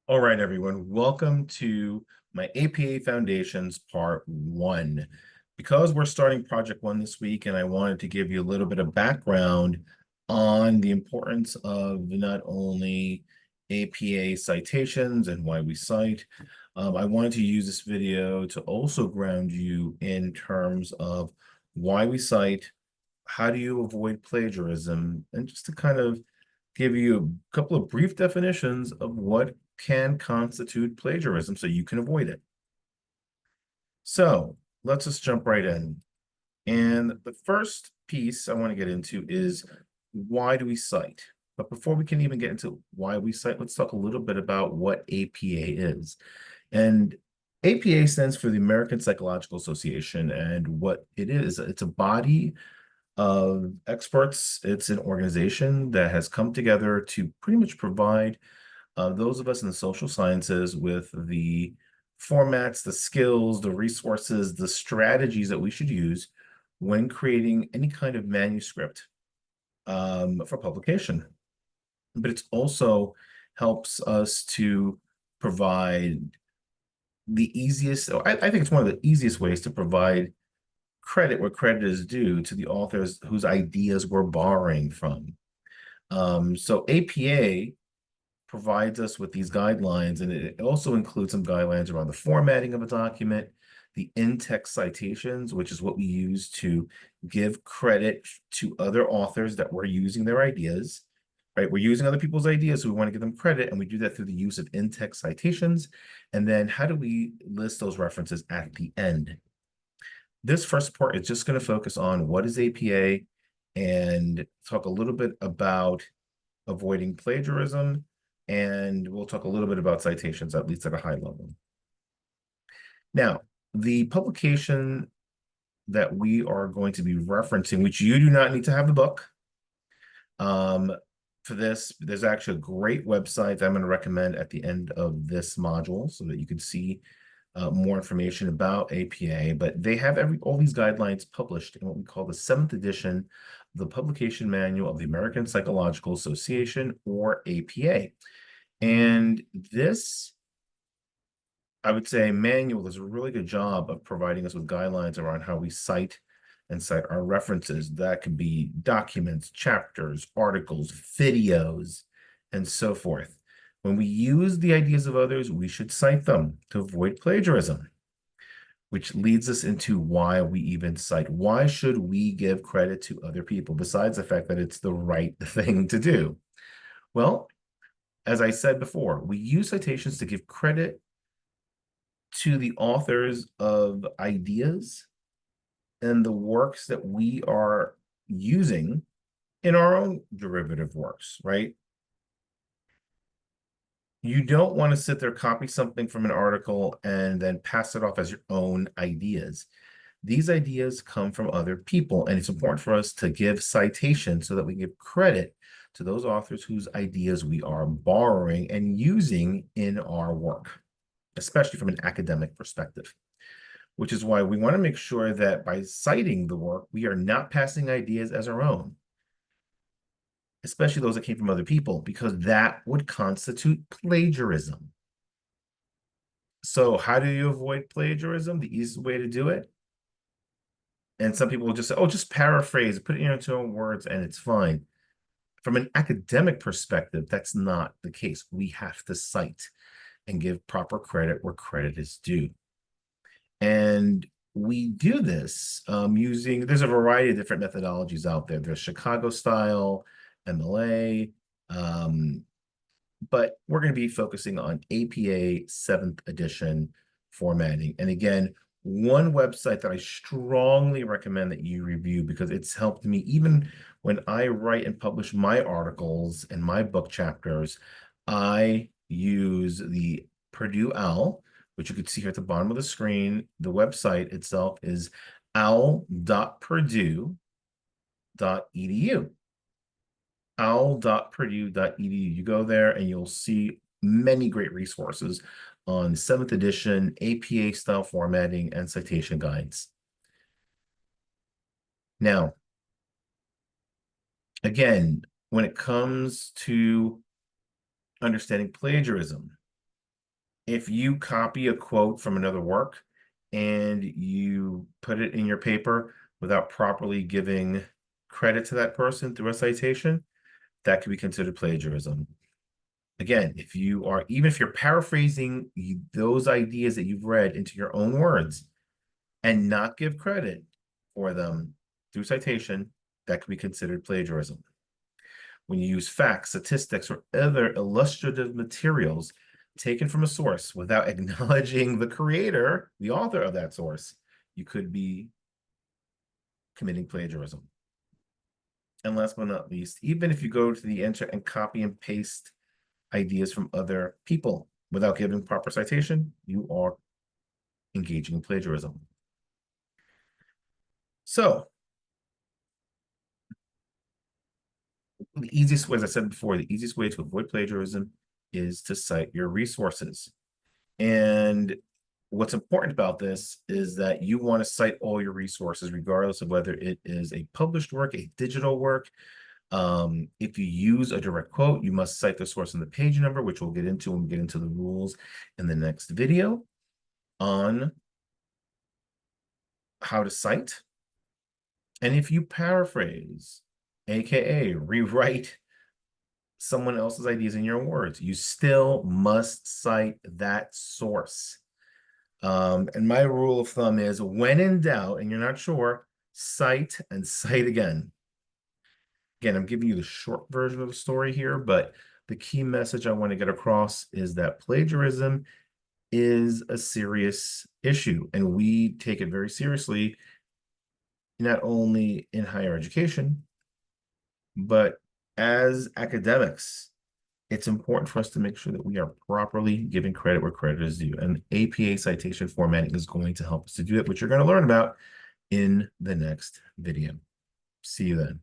All right, everyone, welcome to my APA Foundations Part 1. Because we're starting Project 1 this week, and I wanted to give you a little bit of background on the importance of not only APA citations and why we cite, I wanted to use this video to also ground you in terms of why we cite, how do you avoid plagiarism, and just to kind of give you a couple of brief definitions of what can constitute plagiarism so you can avoid it. So let's just jump right in. And the first piece I want to get into is, why do we cite? But before we can even get into why we cite, let's talk a little bit about what APA is. And APA stands for the American Psychological Association, and what it is, it's a body of experts. It's an organization that has come together to pretty much provide those of us in the social sciences with the formats, the skills, the resources, the strategies that we should use when creating any kind of manuscript for publication. But it also helps us to provide the easiest, I think it's one of the easiest ways to provide credit where credit is due to the authors whose ideas we're borrowing from. So APA provides us with these guidelines, and it also includes some guidelines around the formatting of a document, the in-text citations, which is what we use to give credit to other authors that we're using their ideas, right? We're using other people's ideas, so we want to give them credit, and we do that through the use of in-text citations. And then how do we list those references at the end? This first part is just going to focus on what is APA and talk a little bit about avoiding plagiarism, and we'll talk a little bit about citations, at least at a high level. Now, the publication that we are going to be referencing, which you do not need to have the book. For this, there's actually a great website that I'm going to recommend at the end of this module so that you can see more information about APA, but they have all these guidelines published in what we call the 7th edition of the Publication Manual of the American Psychological Association, or APA. And this, I would say, manual does a really good job of providing us with guidelines around how we cite and cite our references. That could be documents, chapters, articles, videos, and so forth. When we use the ideas of others, we should cite them to avoid plagiarism, which leads us into why we even cite. Why should we give credit to other people, besides the fact that it's the right thing to do? Well, as I said before, we use citations to give credit to the authors of ideas and the works that we are using in our own derivative works, right? You don't want to sit there, copy something from an article, and then pass it off as your own ideas. These ideas come from other people, and it's important for us to give citations so that we give credit to those authors whose ideas we are borrowing and using in our work, especially from an academic perspective, which is why we want to make sure that by citing the work, we are not passing ideas as our own, especially those that came from other people, because that would constitute plagiarism. So how do you avoid plagiarism? The easiest way to do it, and some people will just say, oh, just paraphrase, put it in your own words, and it's fine. From an academic perspective, that's not the case. We have to cite and give proper credit where credit is due. And we do this there's a variety of different methodologies out there. There's Chicago style, MLA, but we're going to be focusing on APA 7th edition formatting. And again, one website that I strongly recommend that you review, because it's helped me even when I write and publish my articles and my book chapters, I use the Purdue OWL, which you can see here at the bottom of the screen. The website itself is owl.purdue.edu. owl.purdue.edu. You go there and you'll see many great resources on 7th edition APA style formatting and citation guides. Now, again, when it comes to understanding plagiarism, If you copy a quote from another work and you put it in your paper without properly giving credit to that person through a citation, that could be considered plagiarism. Again, even if you're paraphrasing those ideas that you've read into your own words and not give credit for them through citation, that could be considered plagiarism. When you use facts, statistics, or other illustrative materials taken from a source without acknowledging the creator, the author of that source, you could be committing plagiarism. And last but not least, even if you go to the internet and copy and paste ideas from other people without giving proper citation, you are engaging in plagiarism. So the easiest way, as I said before, the easiest way to avoid plagiarism is to cite your resources. And what's important about this is that you want to cite all your resources, regardless of whether it is a published work, a digital work. If you use a direct quote, you must cite the source and the page number, which we'll get into when we get into the rules in the next video on how to cite. And if you paraphrase, aka rewrite someone else's ideas in your words, you still must cite that source. And my rule of thumb is when in doubt and you're not sure, cite and cite again. Again, I'm giving you the short version of the story here, but the key message I want to get across is that plagiarism is a serious issue, and we take it very seriously, not only in higher education, but as academics. It's important for us to make sure that we are properly giving credit where credit is due. And APA citation formatting is going to help us to do it, which you're going to learn about in the next video. See you then.